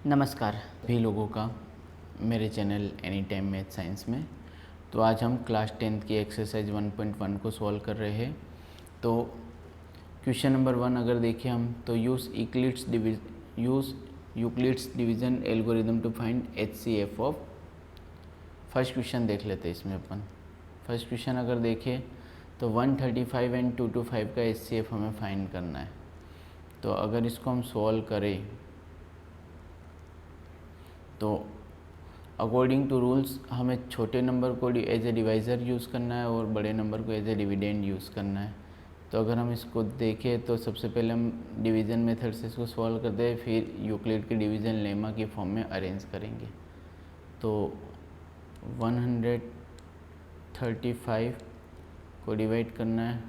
नमस्कार सभी लोगों का मेरे channel any time math science में। तो आज हम क्लास 10th की एक्सरसाइज 1.1 को सॉल्व कर रहे हैं। तो क्वेश्चन नंबर 1 अगर देखें हम, तो use Euclid's division algorithm to find HCF of. First question देख लेते हैं इसमें अपन। फर्स्ट क्वेश्चन अगर देखें तो 135 एंड 225 का HCF हमें फाइंड करना है। तो अगर इसको हम सॉल्व करें तो अकॉर्डिंग टू रूल्स हमें छोटे नंबर को एज ए डिवाइज़र यूज़ करना है और बड़े नंबर को एज ए डिविडेंड यूज़ करना है। तो अगर हम इसको देखें तो सबसे पहले हम डिवीज़न मेथड से इसको सॉल्व करते हैं, फिर यूक्लिड के डिवीज़न लेमा की फॉर्म में अरेंज करेंगे। तो 135 को डिवाइड करना है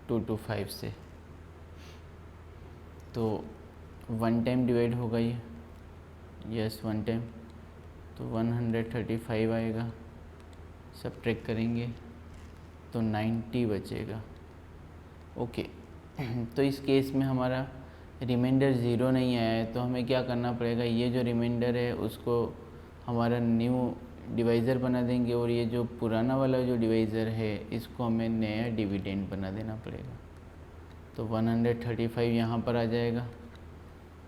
225 से, तो 1 टाइम डिवाइड होगा ये, यस 1 टाइम, तो 135 आएगा। सब्ट्रैक्ट करेंगे तो 90 बचेगा। ओके तो इस केस में हमारा रिमाइंडर ज़ीरो नहीं आया है, तो हमें क्या करना पड़ेगा, ये जो रिमाइंडर है उसको हमारा न्यू डिवाइज़र बना देंगे और ये जो पुराना वाला जो डिवाइज़र है इसको हमें नया डिविडेंड बना देना पड़ेगा। तो 135 यहाँ पर आ जाएगा।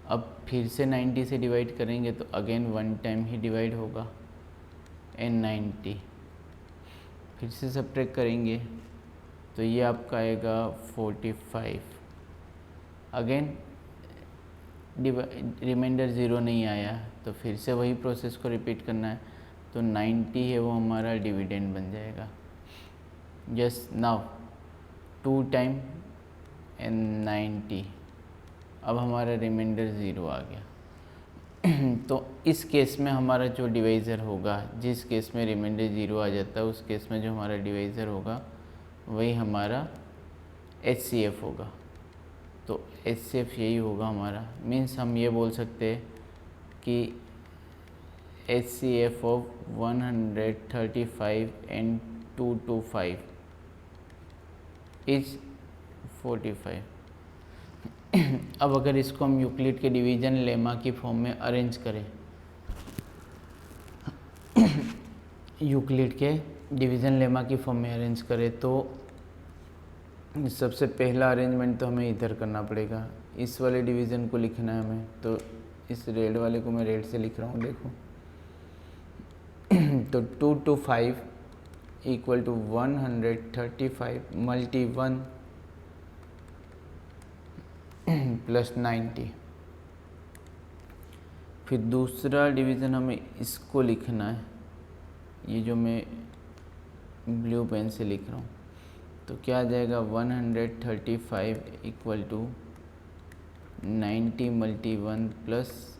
अब फिर से 90 से डिवाइड करेंगे तो अगेन 1 टाइम ही डिवाइड होगा एंड 90, फिर से सब्ट्रैक्ट करेंगे तो ये आपका आएगा 45। अगेन रिमाइंडर ज़ीरो नहीं आया तो फिर से वही प्रोसेस को रिपीट करना है। तो 90 है वो हमारा डिविडेंड बन जाएगा। यस नाउ 2 टाइम एंड 90, अब हमारा रिमाइंडर ज़ीरो आ गया। तो इस केस में हमारा जो डिवाइज़र होगा, जिस केस में रिमाइंडर ज़ीरो आ जाता है उस केस में जो हमारा डिवाइज़र होगा वही हमारा HCF होगा। तो HCF यही होगा हमारा। मीन्स हम ये बोल सकते हैं कि HCF ऑफ 135 एंड 225 इज 45। अब अगर इसको हम यूक्लिड के डिवीज़न लेमा की फॉर्म में अरेंज करें, यूक्लिड के डिवीज़न लेमा की फॉर्म में अरेंज करें तो सबसे पहला अरेंजमेंट तो हमें इधर करना पड़ेगा। इस वाले डिवीज़न को लिखना है हमें, तो इस रेड वाले को मैं रेड से लिख रहा हूँ, देखो। तो 2 to 5 equal to 135 multi 1 plus 90। फिर दूसरा डिवीज़न हमें इसको लिखना है, ये जो मैं ब्लू पेन से लिख रहा हूँ। तो क्या आ जाएगा 135 equal to 90 multi 1 plus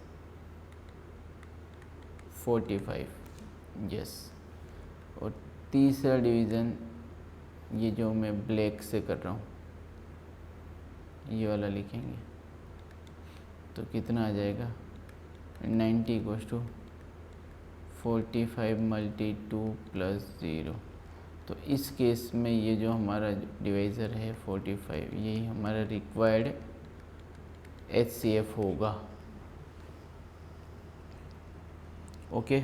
45। Yes. और तीसरा डिवीज़न ये जो मैं ब्लैक से कर रहा हूँ, ये वाला लिखेंगे तो कितना आ जाएगा 90 इक्वल्स टू 45 मल्टी 2 प्लस 0। तो इस केस में ये जो हमारा डिवाइज़र है 45, यही हमारा रिक्वायर्ड HCF होगा। ओके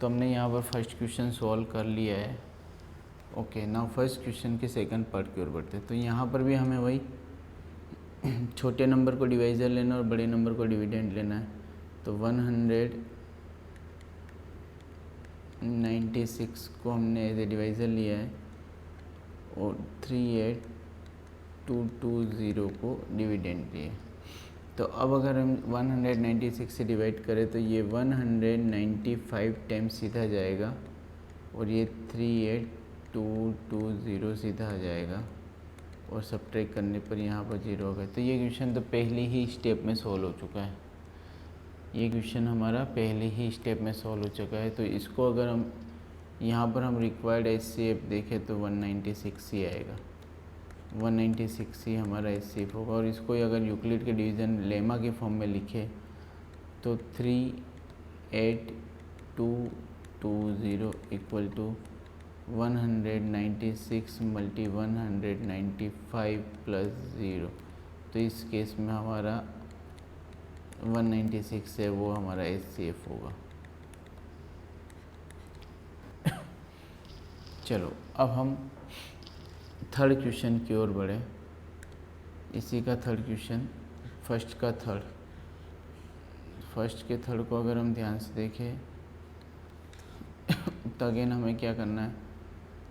तो हमने यहाँ पर फर्स्ट क्वेश्चन सॉल्व कर लिया है। ओके नाउ फर्स्ट क्वेश्चन के सेकंड पार्ट की ओर बढ़ते हैं। तो यहाँ पर भी हमें वही छोटे नंबर को डिवाइज़र लेना और बड़े नंबर को डिविडेंड लेना है। तो 196 को हमने एज ए डिवाइज़र लिया है और 38220 को डिविडेंड लिए। तो अब अगर हम 196 से डिवाइड करें तो ये 195 टाइम सीधा जाएगा और ये 38220 सीधा आ जाएगा और सब्ट्रैक्ट करने पर यहाँ पर 0 हो गया। तो ये क्वेश्चन तो पहले ही स्टेप में सॉल्व हो चुका है। ये क्वेश्चन हमारा पहले ही स्टेप में सॉल्व हो चुका है। तो इसको अगर हम यहाँ पर हम रिक्वायर्ड HCF देखें तो 196 ही आएगा, 196 ही हमारा HCF होगा। और इसको अगर यूक्लिड के डिवीज़न लेमा की फॉर्म में लिखे तो 38220 इक्वल टू 196 मल्टी 195 प्लस 0। तो इस केस में हमारा 196 है वो हमारा HCF होगा। चलो अब हम थर्ड क्वेश्चन की ओर बढ़े। इसी का थर्ड क्वेश्चन, फर्स्ट के थर्ड को अगर हम ध्यान से देखें तो अगेन हमें क्या करना है,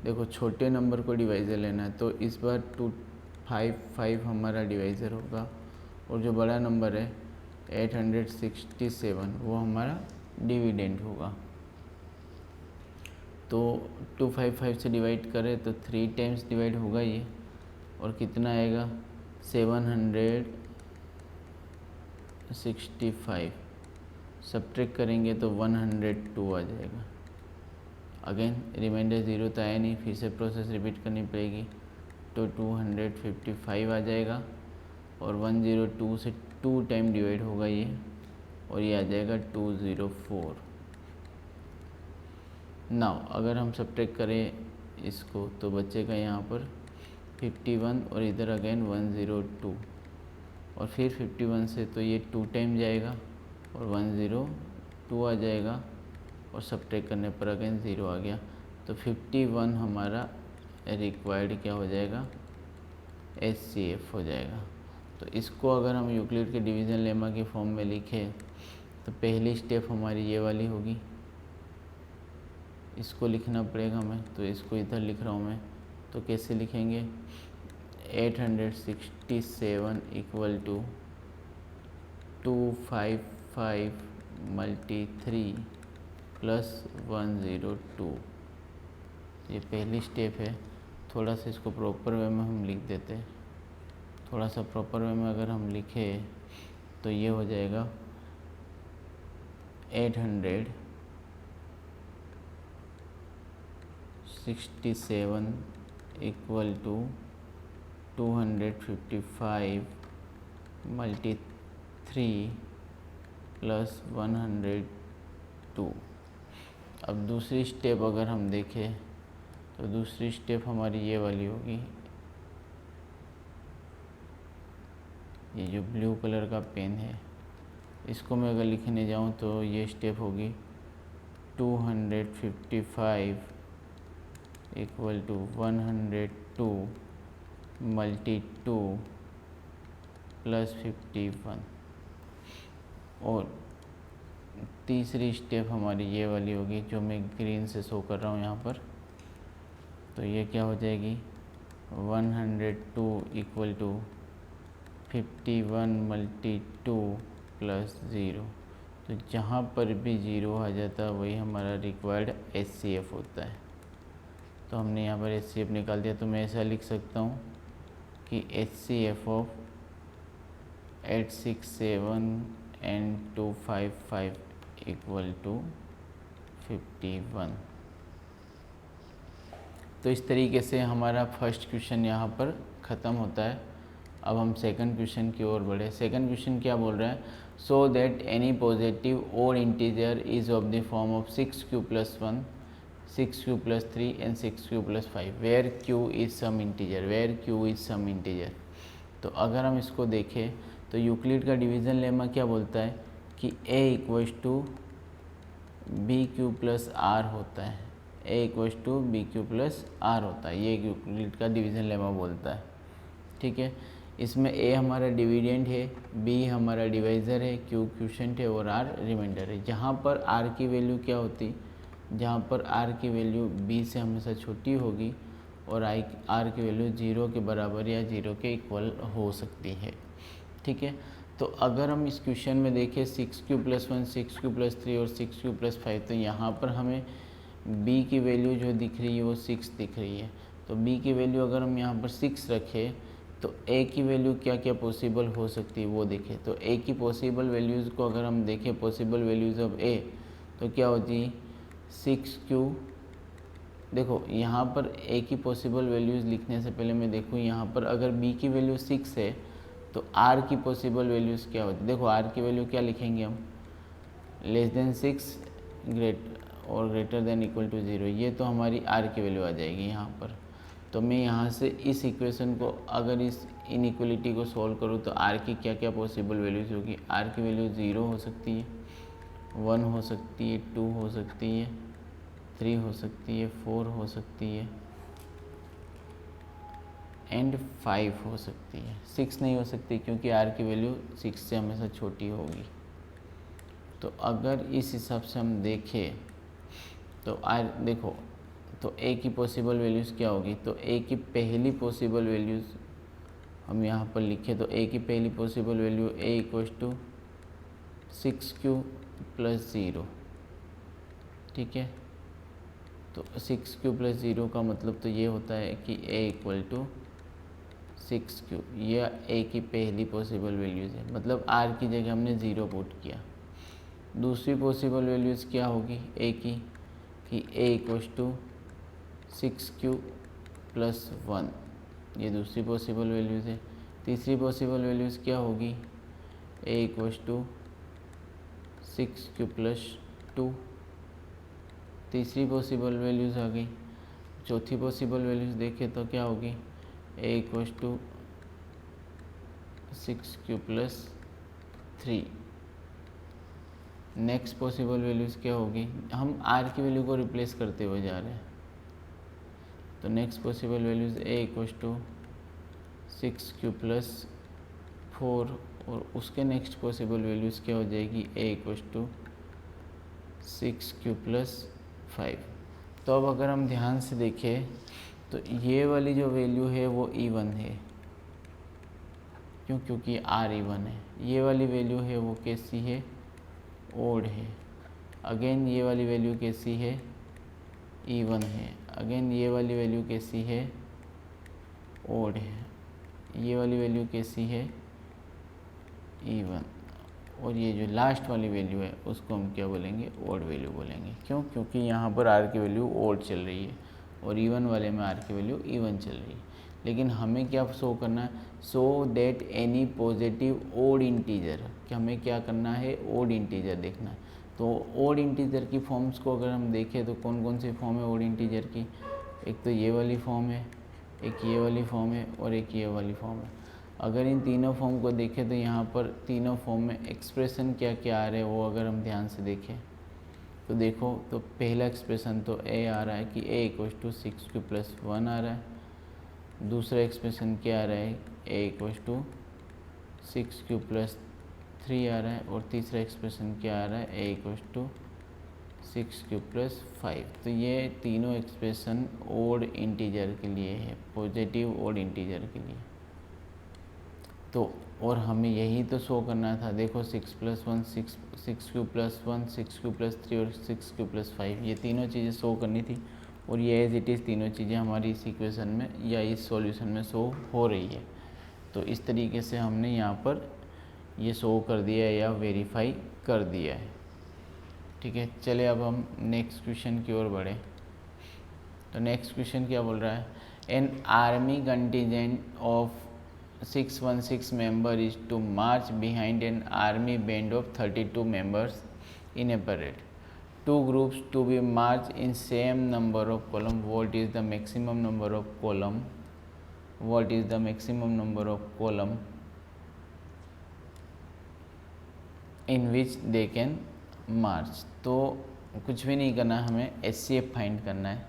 देखो छोटे नंबर को डिवाइज़र लेना है, तो इस बार 255 हमारा डिवाइज़र होगा और जो बड़ा नंबर है 867 वो हमारा डिविडेंड होगा। तो 255 से डिवाइड करें तो 3 टाइम्स डिवाइड होगा ये, और कितना आएगा 765। सब्ट्रैक्ट करेंगे तो 102 आ जाएगा। अगेन रिमाइंडर 0 तो आया नहीं, फिर से प्रोसेस रिपीट करनी पड़ेगी, तो 255 आ जाएगा और 102 से 2 टाइम डिवाइड होगा ये, और ये आ जाएगा 204। नाउ अगर हम सब्ट्रैक्ट करें इसको तो बचेगा यहाँ पर 51 और इधर अगेन 102, और फिर 51 से तो ये 2 टाइम जाएगा और 102 आ जाएगा, और सब्ट्रैक्ट करने पर अगेन 0 आ गया। तो 51 हमारा रिक्वायर्ड क्या हो जाएगा, HCF हो जाएगा। तो इसको अगर हम यूक्लिड के डिवीज़न लेमा की फॉर्म में लिखें तो पहली स्टेप हमारी ये वाली होगी, इसको लिखना पड़ेगा हमें, तो इसको इधर लिख रहा हूँ मैं। तो कैसे लिखेंगे, 867 इक्वल टू 255 मल्टी 3 प्लस 102। ये पहली स्टेप है। थोड़ा सा इसको प्रॉपर वे में हम लिख देते हैं। थोड़ा सा प्रॉपर वे में अगर हम लिखें तो ये हो जाएगा 867 इक्वल टू 255 मल्टी 3 प्लस 102। अब दूसरी स्टेप अगर हम देखें तो दूसरी स्टेप हमारी ये वाली होगी, ये जो ब्लू कलर का पेन है इसको मैं अगर लिखने जाऊँ तो ये स्टेप होगी 255 इक्वल टू 102 मल्टी 2 प्लस 51। और तीसरी स्टेप हमारी ये वाली होगी जो मैं ग्रीन से शो कर रहा हूँ यहाँ पर। तो ये क्या हो जाएगी 102 इक्वल टू 51 मल्टी 2 प्लस 0। तो जहाँ पर भी 0 आ जाता है वही हमारा रिक्वायर्ड HCF होता है। तो हमने यहाँ पर HCF निकाल दिया। तो मैं ऐसा लिख सकता हूँ कि HCF of 867 and 255 equal to 51। तो इस तरीके से हमारा फर्स्ट क्वेश्चन यहाँ पर ख़त्म होता है। अब हम सेकंड क्वेश्चन की ओर बढ़े। सेकंड क्वेश्चन क्या बोल रहा है, so that any positive odd integer is of the form of 6q + 1, 6q + 3 and 6q + 5 where q is some integer. तो अगर हम इसको देखें तो यूक्लिड का डिवीज़न लेमा क्या बोलता है कि a = bq + r होता है, a = bq + r होता है। ये यूक्लिड का डिवीज़न लेमा बोलता है। ठीक है, इसमें a हमारा डिविडेंड है, b हमारा डिवाइज़र है, q क्वोशिएंट है और r रिमाइंडर है। जहाँ पर r की वैल्यू क्या होती, जहाँ पर r की वैल्यू b से हमेशा छोटी होगी और r की वैल्यू 0 के बराबर या 0 के इक्वल हो सकती है। ठीक है, तो अगर हम इस क्वेश्चन में देखें 6q + 1, 6q + 3 और 6q + 5, तो यहाँ पर हमें b की वैल्यू जो दिख रही है वो 6 दिख रही है। तो b की वैल्यू अगर हम यहाँ पर 6 रखें तो a की वैल्यू क्या क्या पॉसिबल हो सकती है वो देखें। तो a की पॉसिबल वैल्यूज़ को अगर हम देखें, पॉसिबल वैल्यूज़ ऑफ a, तो क्या होती 6q। देखो यहाँ पर a की पॉसिबल वैल्यूज़ लिखने से पहले मैं देखूँ यहाँ पर अगर b की वैल्यू 6 है तो r की पॉसिबल वैल्यूज़ क्या होती है। देखो r की वैल्यू क्या लिखेंगे हम, <6 और > = 0। ये तो हमारी r की वैल्यू आ जाएगी यहाँ पर। तो मैं यहाँ से इस इक्वेशन को अगर इस इनइक्वलिटी को सॉल्व करूँ तो आर की क्या क्या पॉसिबल वैल्यूज़ होगी। आर की वैल्यू 0 हो सकती है, 1 हो सकती है, 2 हो सकती है, 3 हो सकती है, 4 हो सकती है एंड 5 हो सकती है। 6 नहीं हो सकती क्योंकि आर की वैल्यू 6 से हमेशा छोटी होगी। तो अगर इस हिसाब से हम देखें तो आर देखो, तो ए की पॉसिबल वैल्यूज़ क्या होगी। तो ए की पहली पॉसिबल वैल्यूज़ हम यहाँ पर लिखें तो ए की पहली possible value a equals to 6q + 0, ठीक है। तो 6q + 0 का मतलब तो ये होता है कि ए इक्वल टू 6q, यह ए की पहली पॉसिबल वैल्यूज़ है, मतलब आर की जगह हमने 0 पुट किया। दूसरी पॉसिबल वैल्यूज़ क्या होगी ए की, कि ए इक्वल्स टू 6q + 1, ये दूसरी पॉसिबल वैल्यूज़ है। तीसरी पॉसिबल वैल्यूज़ क्या होगी, ए इक्वल्स टू 6q + 2, तीसरी पॉसिबल वैल्यूज़ आ गई। चौथी पॉसिबल वैल्यूज़ देखें तो क्या होगी, A equals to 6q + 3। Next possible values क्या होगी, हम आर की वैल्यू को रिप्लेस करते हुए जा रहे हैं। तो next possible values a equals to 6q + 4 और उसके नेक्स्ट पॉसिबल वैल्यूज़ क्या हो जाएगी, ए इक्वल्स टू 6q + 5। तो अब अगर हम ध्यान से देखें तो ये वाली जो वैल्यू है वो इवन है, क्योंकि आर इवन है। ये वाली वैल्यू है वो कैसी है, ओड है। अगेन ये वाली वैल्यू कैसी है, इवन है। अगेन ये वाली वैल्यू कैसी है, ओड है। ये वाली वैल्यू कैसी है, इवन। और ये जो लास्ट वाली वैल्यू है उसको हम क्या बोलेंगे, ओड वैल्यू बोलेंगे। क्यों, क्योंकि यहाँ पर आर की वैल्यू ओड चल रही है और इवन वाले में आर की वैल्यू इवन चल रही है। लेकिन हमें क्या शो करना है, so that any positive odd integer, कि हमें क्या करना है, ओड इंटीजर देखना है। तो ओड इंटीजर की फॉर्म्स को अगर हम देखें तो कौन कौन सी फॉर्म है ओड इंटीजर की, एक तो ये वाली फॉर्म है, एक ये वाली फॉर्म है और एक ये वाली फॉर्म है। अगर इन तीनों फॉर्म को देखें तो यहाँ पर तीनों फॉर्म में एक्सप्रेशन क्या क्या आ रहे हैं वो अगर हम ध्यान से देखें तो देखो, तो पहला एक्सप्रेशन तो ए आ रहा है कि ए इक्वल्स टू 6q + 1 आ रहा है। दूसरा एक्सप्रेशन क्या आ रहा है, ए इक्वल्स टू 6q + 3 आ रहा है। और तीसरा एक्सप्रेशन क्या आ रहा है, ए इक्वल्स टू 6q + 5। तो ये तीनों एक्सप्रेशन ओड इंटीजर के लिए है, पॉजिटिव ओड इंटीजर के लिए। तो और हमें यही तो शो करना था, देखो 6 + 1 6q + 1 6q + 3 और 6q + 5, ये तीनों चीज़ें शो करनी थी। और ये एज इट इज़ तीनों चीज़ें हमारी इस इक्वेशन में या इस सॉल्यूशन में शो हो रही है। तो इस तरीके से हमने यहाँ पर ये शो कर दिया है या वेरीफाई कर दिया है, ठीक है। चले अब हम नेक्स्ट क्वेश्चन की ओर बढ़ें। तो नेक्स्ट क्वेश्चन क्या बोल रहा है, an army contingent of 616 member is to march behind an army band of 32 members in a parade. Two groups to be marched in same number of column. What is the maximum number of column? What is the maximum number of column in which they can march? तो कुछ भी नहीं करना, हमें HCF find करना है।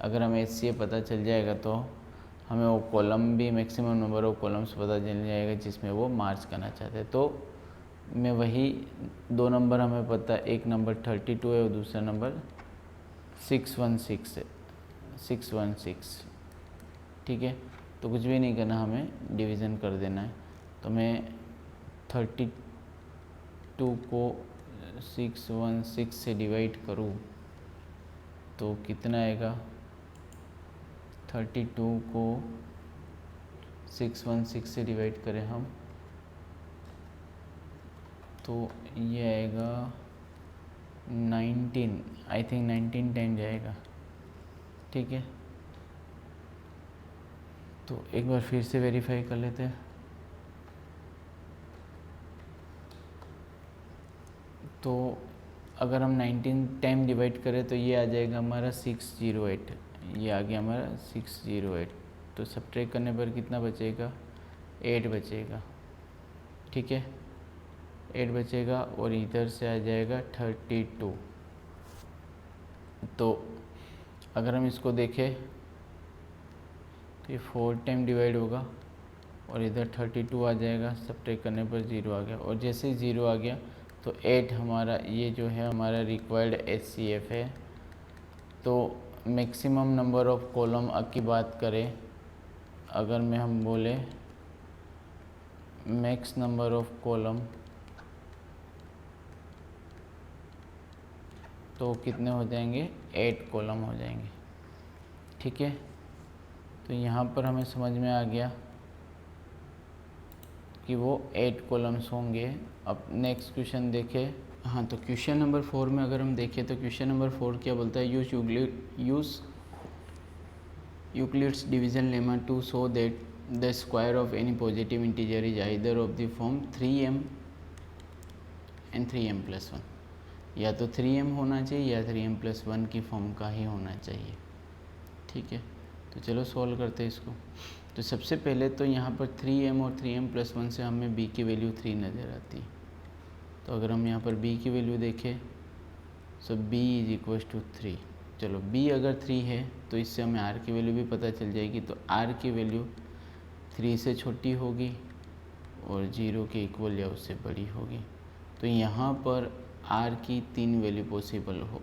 अगर हमें HCF पता चल जाएगा तो हमें वो कॉलम भी, मैक्सिमम नंबर ऑफ कॉलम्स पता चल जाएगा जिसमें वो मार्च करना चाहते हैं। तो मैं वही दो नंबर हमें पता है, एक नंबर 32 है और दूसरा नंबर 616 है, 616, ठीक है। तो कुछ भी नहीं करना, हमें डिवीज़न कर देना है। तो मैं 32 को 616 से डिवाइड करूँ तो कितना आएगा, 32 को 616 से डिवाइड करें हम तो ये आएगा 19, आई थिंक 19 टाइम जाएगा, ठीक है। तो एक बार फिर से वेरीफाई कर लेते हैं। तो अगर हम 19 टाइम डिवाइड करें तो ये आ जाएगा हमारा 608, ये आ गया हमारा 608। तो सब्ट्रैक्ट करने पर कितना बचेगा, 8 बचेगा, ठीक है, 8 बचेगा और इधर से आ जाएगा 32। तो अगर हम इसको देखें तो ये 4 टाइम डिवाइड होगा और इधर 32 आ जाएगा, सब्ट्रैक्ट करने पर 0 आ गया, और जैसे ही 0 आ गया तो 8 हमारा ये जो है हमारा रिक्वायर्ड HCF है। तो मैक्सिमम नंबर ऑफ कॉलम की बात करें, अगर मैं हम बोले मैक्स नंबर ऑफ कॉलम, तो कितने हो जाएंगे, 8 कॉलम हो जाएंगे, ठीक है। तो यहाँ पर हमें समझ में आ गया कि वो 8 कॉलम्स होंगे। अब नेक्स्ट क्वेश्चन देखें। हाँ, तो क्वेश्चन नंबर 4 में अगर हम देखें तो क्वेश्चन नंबर 4 क्या बोलता है, use Euclid's division lemma to show that the square of any positive integer is either of the form 3m and 3m+1। या तो 3m होना चाहिए या 3m+1 की फॉर्म का ही होना चाहिए, ठीक है। तो चलो सॉल्व करते हैं इसको। तो सबसे पहले तो यहाँ पर 3m और 3m+1 से हमें b की वैल्यू 3 नज़र आती है। तो अगर हम यहाँ पर b की वैल्यू देखें सो b = 3। चलो b अगर 3 है तो इससे हमें r की वैल्यू भी पता चल जाएगी। तो r की वैल्यू 3 से छोटी होगी और 0 के इक्वल या उससे बड़ी होगी। तो यहाँ पर r की 3 वैल्यू पॉसिबल हो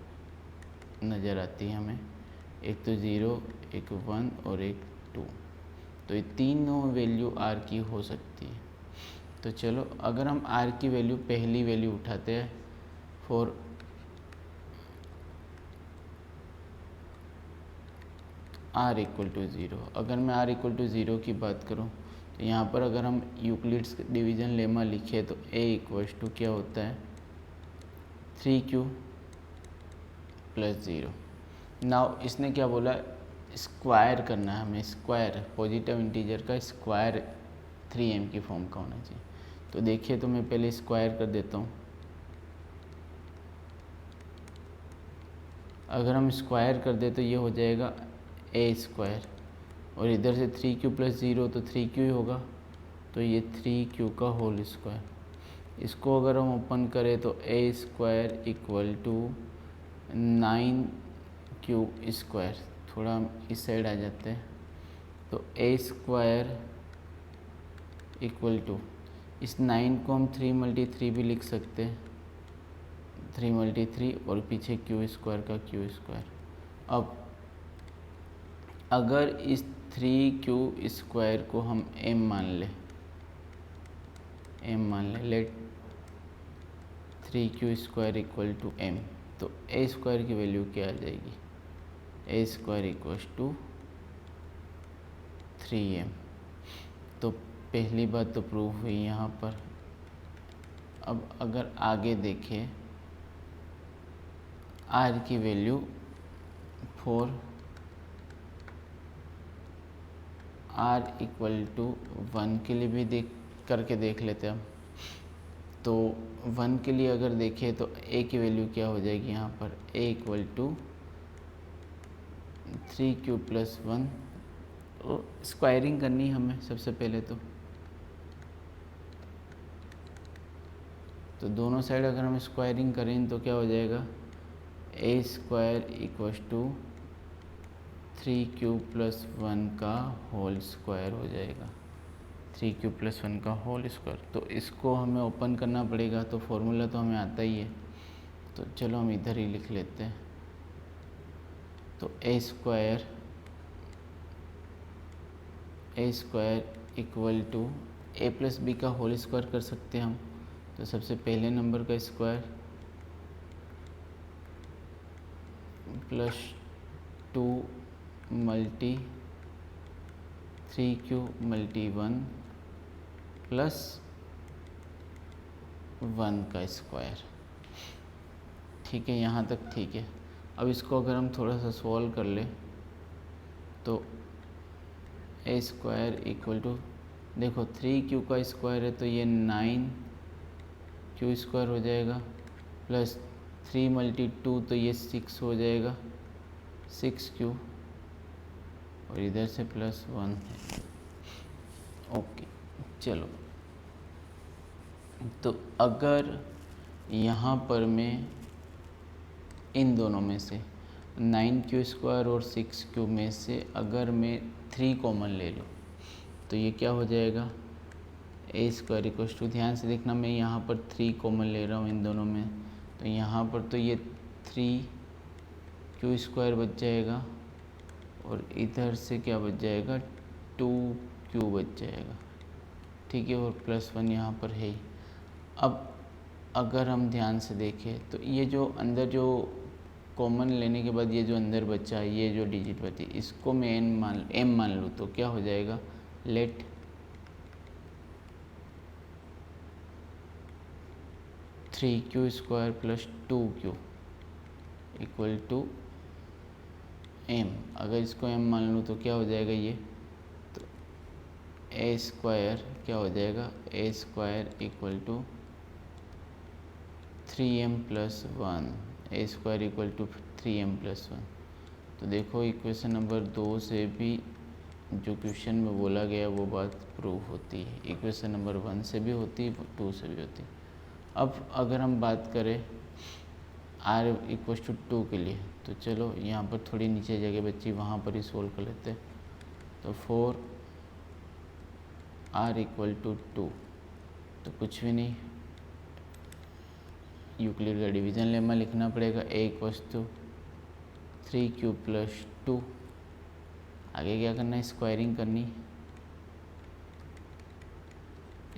नज़र आती है हमें, एक तो 0, एक 1 और एक 2। तो ये तीनों वैल्यू r की हो सकती है। तो चलो अगर हम r की वैल्यू पहली वैल्यू उठाते हैं फॉर r = 0। अगर मैं r = 0 की बात करूं तो यहाँ पर अगर हम यूक्लिड्स डिवीज़न लेमा लिखे तो a क्या होता है, 3q + 0। नाउ इसने क्या बोला, स्क्वायर करना है हमें, स्क्वायर पॉजिटिव इंटीजर का स्क्वायर 3m की फॉर्म का होना चाहिए। तो देखिए, तो मैं पहले स्क्वायर कर देता हूँ। अगर हम स्क्वायर कर दे तो ये हो जाएगा a² और इधर से 3q + 0 तो 3q ही होगा, तो ये 3q का होल स्क्वायर। इसको अगर हम ओपन करें तो a² = 9q²। थोड़ा हम इस साइड आ जाते हैं। तो a² = इस 9 को हम 3 × 3 भी लिख सकते हैं, 3 × 3 और पीछे q² का q²। अब अगर इस 3q² को हम m मान लें, लेट 3q² = m, तो a² की वैल्यू क्या आ जाएगी, a² = 3m। तो पहली बात तो प्रूव हुई यहाँ पर। अब अगर आगे देखें, r की वैल्यू फॉर r = 1 के लिए भी करके देख लेते हैं हम। तो 1 के लिए अगर देखें तो a की वैल्यू क्या हो जाएगी, यहाँ पर a = 3q + 1। तो स्क्वायरिंग करनी हमें सबसे पहले तो दोनों साइड अगर हम स्क्वायरिंग करें तो क्या हो जाएगा, a² = 3q + 1 का होल स्क्वायर हो जाएगा, 3q + 1 का होल स्क्वायर। तो इसको हमें ओपन करना पड़ेगा, तो फॉर्मूला तो हमें आता ही है। तो चलो हम इधर ही लिख लेते हैं। तो a² = a + b का होल स्क्वायर कर सकते हैं हम। तो सबसे पहले नंबर का स्क्वायर +2 × 3q × 1 + 1 का स्क्वायर, ठीक है, यहाँ तक ठीक है। अब इसको अगर हम थोड़ा सा सॉल्व कर ले तो a² = देखो 3q का स्क्वायर है तो ये 9q² हो जाएगा, प्लस 3 × 2 तो ये 6 हो जाएगा, 6q और इधर से +1 है। ओके, चलो, तो अगर यहाँ पर मैं इन दोनों में से 9q² और 6q में से अगर मैं 3 कॉमन ले लूँ तो ये क्या हो जाएगा, a² इक्वल्स टू, ध्यान से देखना मैं यहाँ पर 3 कॉमन ले रहा हूँ इन दोनों में, तो यहाँ पर तो ये 3q² बच जाएगा और इधर से क्या बच जाएगा, 2q बच जाएगा, ठीक है, और +1 यहाँ पर है ही। अब अगर हम ध्यान से देखें तो ये जो अंदर जो कॉमन लेने के बाद ये जो अंदर बचा है, ये जो डिजिट बची, इसको मैं m मान लूँ तो क्या हो जाएगा, late 3q² + 2q equal to m। अगर इसको m मान लूँ तो क्या हो जाएगा, ये तो a² क्या हो जाएगा, a² equal to 3m + 1, a² equal to 3m + 1। तो देखो इक्वेशन नंबर 2 से भी जो क्वेश्चन में बोला गया वो बात प्रूव होती है, इक्वेशन नंबर 1 से भी होती है, 2 से भी होती है। अब अगर हम बात करें r इक्वल टू 2 के लिए, तो चलो यहाँ पर थोड़ी नीचे जगह बची, वहाँ पर ही सोल्व कर लेते हैं। तो 4r इक्वल टू 2, तो कुछ भी नहीं, यूक्लिड का डिवीज़न लेमा लिखना पड़ेगा, a इक्वल्स टू 3q + 2। आगे क्या करना है, स्क्वायरिंग करनी,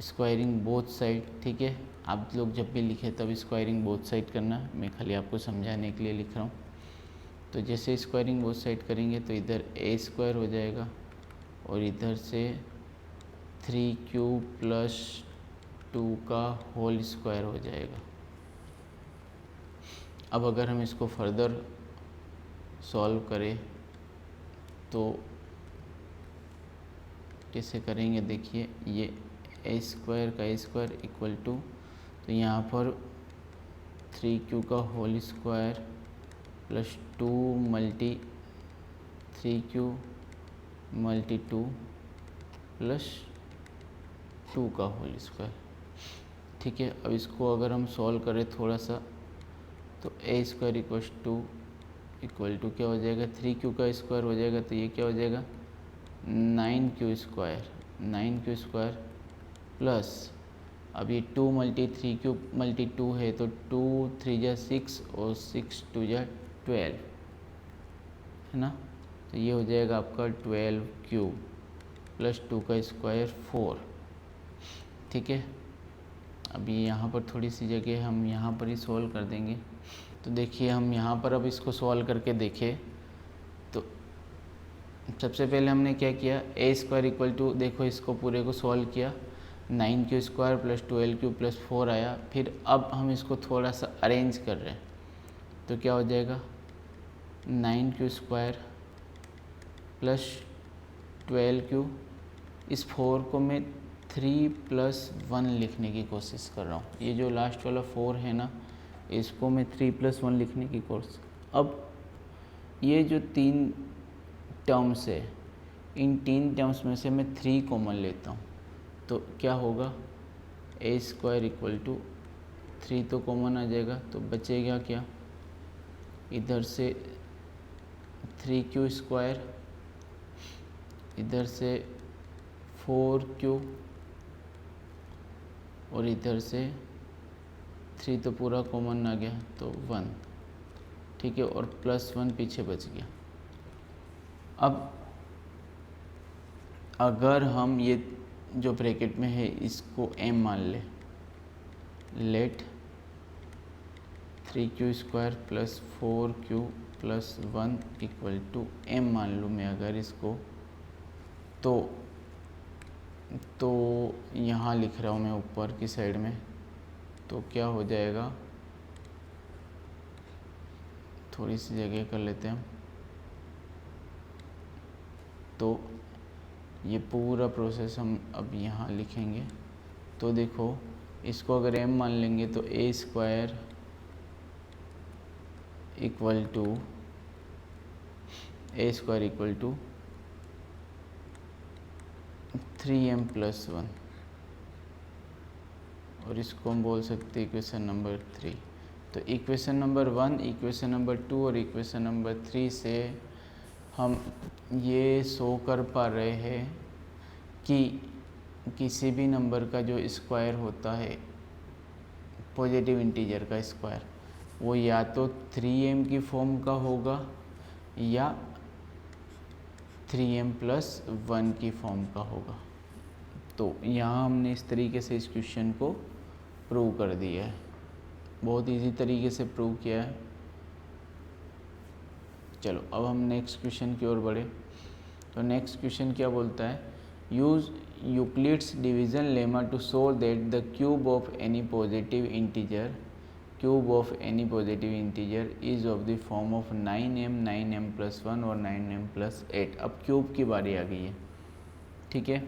स्क्वायरिंग बोथ साइड, ठीक है। आप लोग जब भी लिखे तब स्क्वायरिंग बोथ साइड करना, मैं खाली आपको समझाने के लिए लिख रहा हूँ। तो जैसे स्क्वायरिंग बोथ साइड करेंगे तो इधर a² हो जाएगा और इधर से 3q + 2 का होल स्क्वायर हो जाएगा। अब अगर हम इसको फर्दर सॉल्व करें तो कैसे करेंगे, देखिए ये a² का a² इक्वल टू, तो यहाँ पर 3q का whole square + 2 multi 3q multi 2 + 2 का होल स्क्वायर, ठीक है। अब इसको अगर हम सॉल्व करें थोड़ा सा तो a² equals two equal to क्या हो जाएगा, 3q का स्क्वायर हो जाएगा, तो ये क्या हो जाएगा 9q² प्लस, अब ये 2 × 3q × 2 है तो 2 3 जा 6 और 6 2 जा 12, है ना। तो ये हो जाएगा आपका 12q + 2 का स्क्वायर 4, ठीक है। अभी यहाँ पर थोड़ी सी जगह हम यहाँ पर ही सॉल्व कर देंगे। तो देखिए हम यहाँ पर अब इसको सॉल्व करके देखें तो सबसे पहले हमने क्या किया, a² इक्वल टू, देखो इसको पूरे को सॉल्व किया, 9q² + 12q + 4 आया। फिर अब हम इसको थोड़ा सा अरेंज कर रहे हैं तो क्या हो जाएगा, 9q² + 12q, इस 4 को मैं 3 + 1 लिखने की कोशिश कर रहा हूँ। ये जो लास्ट वाला 4 है ना, इसको मैं 3 + 1 लिखने की कोशिश। अब ये जो 3 टर्म्स है, इन 3 टर्म्स में से मैं 3 कॉमन लेता हूँ तो क्या होगा, a² इक्वल टू 3 तो कॉमन आ जाएगा, तो बचेगा क्या, इधर से 3q², इधर से 4q और इधर से 3 तो पूरा कॉमन आ गया तो 1, ठीक है, और +1 पीछे बच गया। अब अगर हम ये जो ब्रैकेट में है इसको m मान ले, late 3q² + 4q + 1 equal to m मान लूँ मैं अगर इसको, तो यहाँ लिख रहा हूँ मैं ऊपर की साइड में, तो क्या हो जाएगा, थोड़ी सी जगह कर लेते हैं हम। तो ये पूरा प्रोसेस हम अब यहाँ लिखेंगे। तो देखो इसको अगर m मान लेंगे तो a² इक्वल टू 3m + 1, और इसको हम बोल सकते हैं इक्वेशन नंबर 3। तो इक्वेशन नंबर 1, इक्वेशन नंबर 2 और इक्वेशन नंबर 3 से हम ये शो कर पा रहे हैं कि किसी भी नंबर का जो स्क्वायर होता है, पॉजिटिव इंटीजर का स्क्वायर, वो या तो 3m की फॉर्म का होगा या 3m+1 की फॉर्म का होगा। तो यहाँ हमने इस तरीके से इस क्वेश्चन को प्रूव कर दिया है, बहुत इजी तरीके से प्रूव किया है। चलो अब हम नेक्स्ट क्वेश्चन की ओर बढ़े। तो नेक्स्ट क्वेश्चन क्या बोलता है, use Euclid's division lemma to show that the cube of any positive integer is of the form of 9m, 9m+1 और 9m+8। अब क्यूब की बारी आ गई है, ठीक है।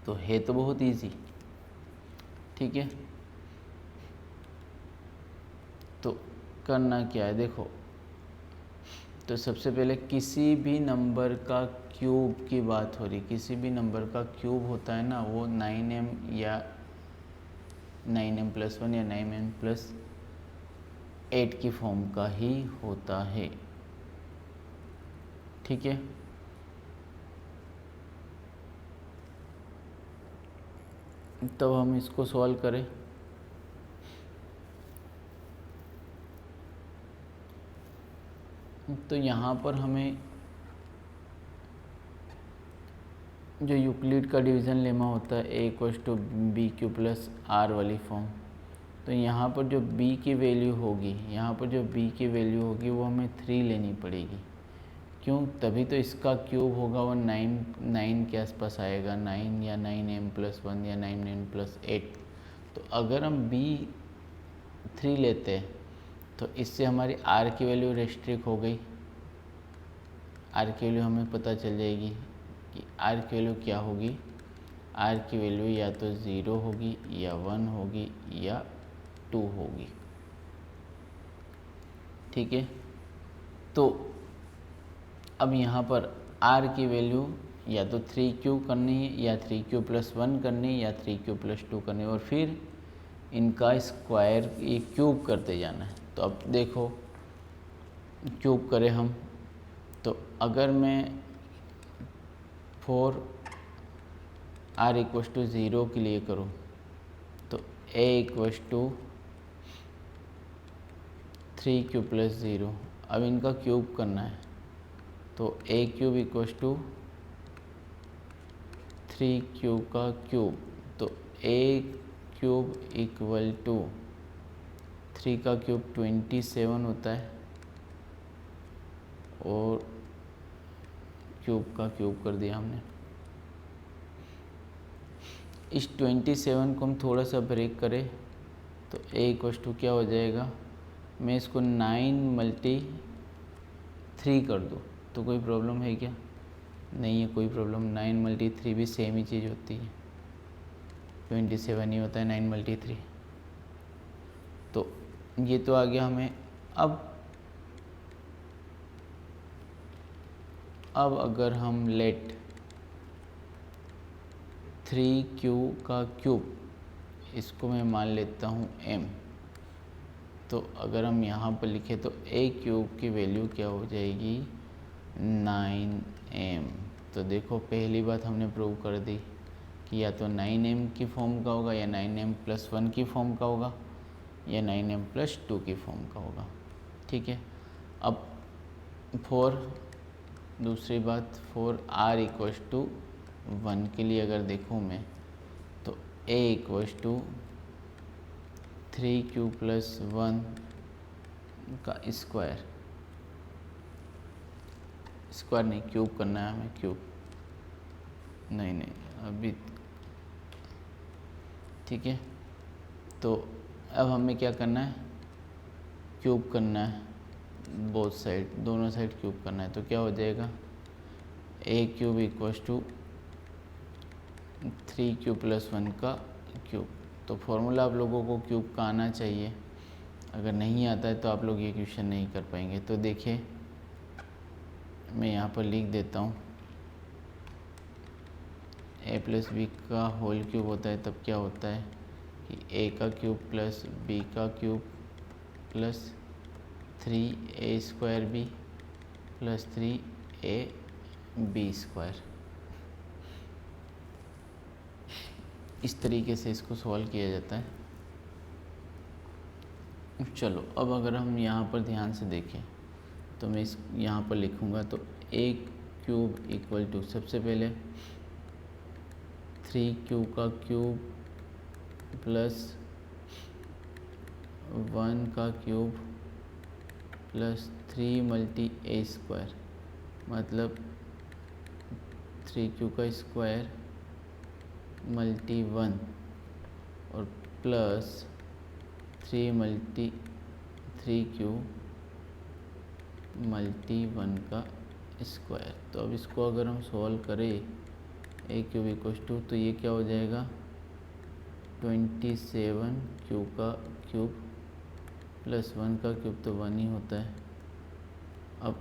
तो है तो बहुत इजी, ठीक है। तो करना क्या है, देखो, तो सबसे पहले किसी भी नंबर का क्यूब की बात हो रही, किसी भी नंबर का क्यूब होता है ना, वो 9m या 9m+1 या 9m+8 की फॉर्म का ही होता है, ठीक है। तब हम इसको सॉल्व करें। तो यहाँ पर हमें जो यूक्लिड का डिवीज़न लेमा होता है a=bq+r वाली फॉर्म, तो यहाँ पर जो b की वैल्यू होगी, वो हमें 3 लेनी पड़ेगी। क्यों? तभी तो इसका क्यूब होगा वो 9 के आसपास आएगा, 9 या 9m+1 या 9m+8। तो अगर हम b 3 लेते हैं तो इससे हमारी r की वैल्यू रेस्ट्रिक्ट हो गई। r की वैल्यू हमें पता चल जाएगी कि r की वैल्यू क्या होगी। r की वैल्यू या तो 0 होगी या 1 होगी या 2 होगी, ठीक है। तो अब यहाँ पर r की वैल्यू या तो 3q करनी है या 3q+1 करनी है या 3q+2 करनी है, और फिर इनका स्क्वायर ये क्यूब करते जाना है। तो अब देखो क्यूब करें हम, तो अगर मैं 4r=0 के लिए करूँ तो a=3q+0। अब इनका क्यूब करना है तो a³ 3q का क्यूब, तो a³ = 3 का क्यूब 27 होता है और क्यूब का क्यूब कर दिया हमने। इस 27 को हम थोड़ा सा ब्रेक करें तो a= क्या हो जाएगा, मैं इसको 9×3 कर दूँ तो कोई प्रॉब्लम है क्या? नहीं है कोई प्रॉब्लम। 9×3 भी सेम ही चीज़ होती है, 27 ही होता है 9×3। तो ये तो आ गया हमें। अब अगर हम लेट 3q का क्यूब, इसको मैं मान लेता हूँ m, तो अगर हम यहाँ पर लिखें तो a³ की वैल्यू क्या हो जाएगी, 9m। तो देखो पहली बात हमने प्रूव कर दी कि या तो 9m की फॉर्म का होगा या 9m+1 की फॉर्म का होगा या 9m+2 की फॉर्म का होगा, ठीक है। अब दूसरी बात 4r=1 के लिए अगर देखूँ मैं तो a=3q+1 का स्क्वायर नहीं, क्यूब करना है हमें, क्यूब नहीं अभी, ठीक है। तो अब हमें क्या करना है, क्यूब करना है बोथ साइड, दोनों साइड क्यूब करना है। तो क्या हो जाएगा, a³ 3q+1 का क्यूब। तो फॉर्मूला आप लोगों को क्यूब का आना चाहिए, अगर नहीं आता है तो आप लोग ये क्वेश्चन नहीं कर पाएंगे। तो देखिए मैं यहाँ पर लिख देता हूँ, a+b का होल क्यूब होता है तब क्या होता है कि ए का क्यूब प्लस बी का cube plus 3a² b plus 3ab²। इस तरीके से इसको सॉल्व किया जाता है। चलो अब अगर हम यहाँ पर ध्यान से देखें तो मैं इस यहाँ पर लिखूँगा तो a³ इक्वल टू सबसे पहले 3q का क्यूब प्लस 1 का क्यूब प्लस 3 मल्टी a², मतलब 3q का स्क्वायर मल्टी 1 और प्लस 3 मल्टी 3q मल्टी 1 का स्क्वायर। तो अब इसको अगर हम सॉल्व करें a³ इक्वल टू, तो ये क्या हो जाएगा 27q का क्यूब प्लस 1 का क्यूब तो 1 ही होता है। अब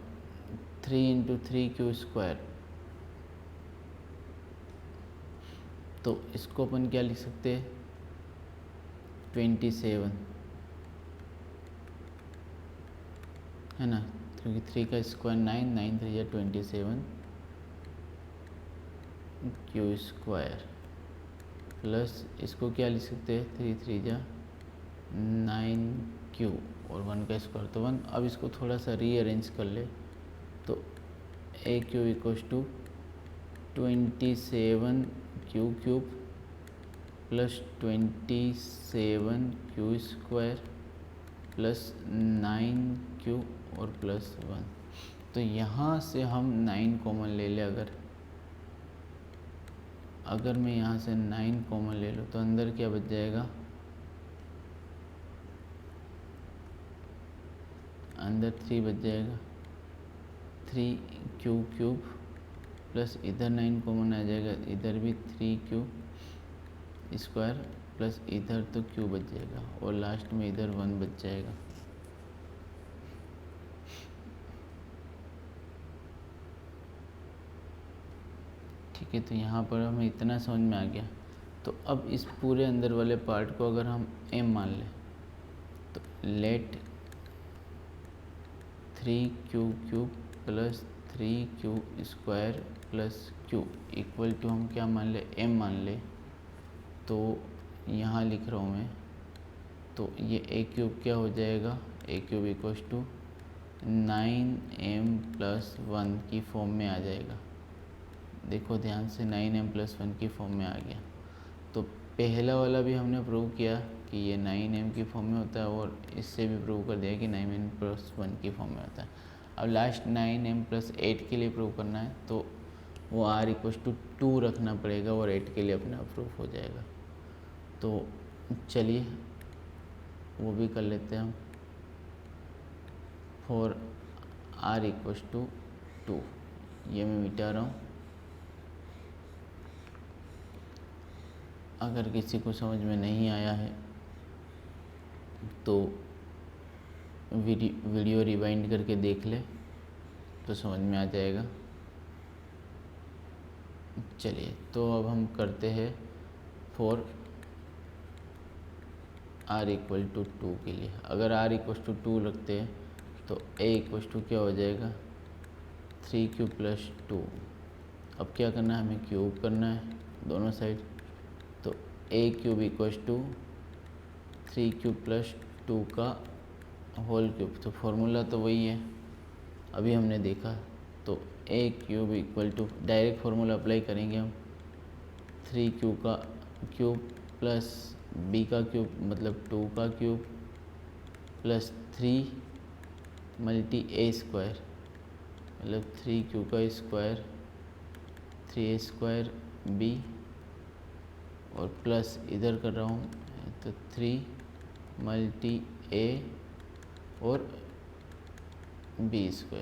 3 × 3q², तो इसको अपन क्या लिख सकते हैं 27, है ना, क्योंकि 3 का स्क्वायर 9, 9 3 या 27 q² प्लस इसको क्या लिख सकते हैं 3 3 जा 9q और 1 का स्क्वायर तो 1। अब इसको थोड़ा सा रीअरेंज कर ले तो a³ equal to 27q³ plus 27q² plus 9q और प्लस 1। तो यहाँ से हम 9 कॉमन ले लें, अगर मैं यहाँ से 9 कॉमन ले लूँ तो अंदर क्या बच जाएगा, अंदर 3 बच जाएगा, 3q³ प्लस इधर 9 कॉमन आ जाएगा, इधर भी 3q² प्लस इधर तो q बच जाएगा और लास्ट में इधर 1 बच जाएगा। ठीक है, तो यहाँ पर हमें इतना समझ में आ गया। तो अब इस पूरे अंदर वाले पार्ट को अगर हम m मान लें तो let 3q³ plus 3q² plus q equal to हम क्या मान ले m मान ले। तो यहाँ लिख रहा हूँ मैं, तो ये a³ क्या हो जाएगा a³ इक्वल टू 9m+1 की फॉर्म में आ जाएगा। देखो ध्यान से 9m+1 की फॉर्म में आ गया। तो पहला वाला भी हमने प्रूव किया कि ये 9m की फॉर्म में होता है और इससे भी प्रूव कर दिया कि 9m+1 की फॉर्म में होता है। अब लास्ट 9m+8 के लिए प्रूव करना है तो वो r इक्वल टू 2 रखना पड़ेगा और 8 के लिए अपना प्रूफ हो जाएगा। तो चलिए वो भी कर लेते हैं हम। फॉर r इक्वल टू 2, ये मैं मिटा रहा हूँ। अगर किसी को समझ में नहीं आया है तो वीडियो रिवाइंड करके देख ले तो समझ में आ जाएगा। चलिए तो अब हम करते हैं फॉर r इक्वल टू 2 के लिए। अगर r इक्वल टू 2 रखते हैं तो a इक्वल टू क्या हो जाएगा 3q प्लस 2। अब क्या करना है, हमें क्यूब करना है दोनों साइड। तो a³ equal to 3q plus 2 का होल क्यूब। तो फॉर्मूला तो वही है अभी हमने देखा। तो a³ equal to direct formula apply करेंगे हम, 3q का क्यूब प्लस b का क्यूब मतलब 2 का क्यूब प्लस 3 मल्टी a² मतलब 3q का स्क्वायर 3a² b और प्लस इधर कर रहा हूँ तो 3 मल्टी a और b²।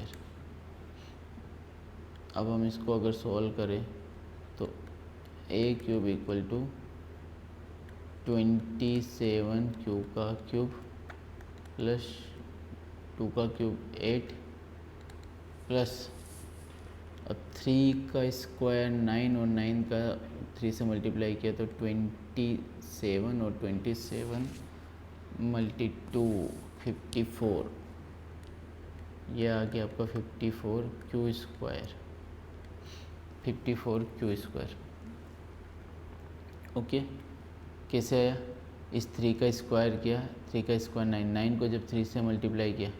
अब हम इसको अगर सॉल्व करें तो a³ इक्वल टू 27q का क्यूब प्लस 2 का क्यूब 8 प्लस अब 3 का स्क्वायर 9 और 9 का 3 से मल्टीप्लाई किया तो 27 और 27 मल्टी 2 54, ये आ गया आपका 54 q square, 54 q square. Okay, कैसे आया? इस 3 का स्क्वायर किया, 3 का स्क्वायर 9, 9 को जब 3 से मल्टीप्लाई किया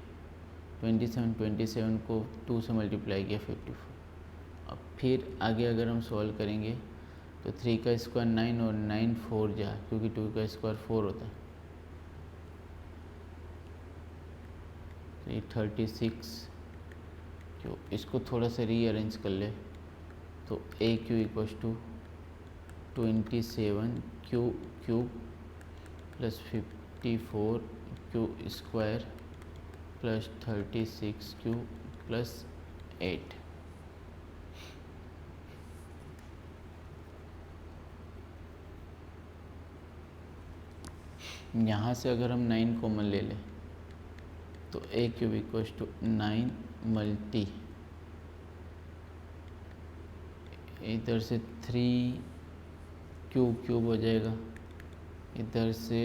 27, 27 को 2 से मल्टीप्लाई किया 54। अब फिर आगे अगर हम सॉल्व करेंगे तो 3 का स्क्वायर 9 और 9 4 जा, क्योंकि 2 का स्क्वायर 4 होता है, तो ये 36 क्यू। इसको थोड़ा सा रीअरेंज कर ले तो a q equals to 27 q cube plus 54 q square plus 36 q plus 8। यहाँ से अगर हम 9 कॉमन ले लें तो ए क्यूब इक्वल्स टू 9 मल्टी, इधर से 3 क्यूब क्यूब हो जाएगा, इधर से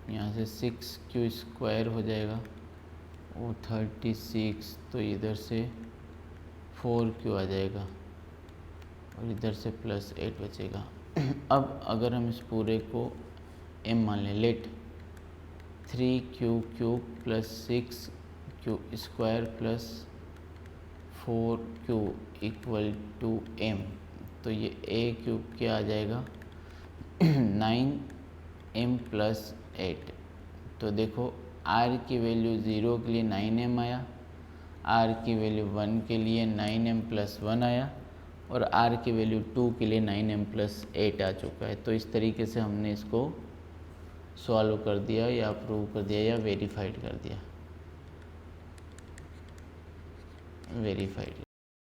यहाँ से 6 क्यू स्क्वायर हो जाएगा वो 36, तो इधर से 4 क्यू आ जाएगा और इधर से प्लस 8 बचेगा। अब अगर हम इस पूरे को m मान लें, let 3 q cube plus 6 q square plus 4 q equal to m, तो ये a क्यूब क्या आ जाएगा 9m प्लस 8। तो देखो r की वैल्यू 0 के लिए 9m आया, r की वैल्यू 1 के लिए 9m प्लस 1 आया और r की वैल्यू 2 के लिए 9m प्लस 8 आ चुका है। तो इस तरीके से हमने इसको सॉल्व कर दिया या प्रूव कर दिया या वेरीफाइड कर दिया, वेरीफाइड।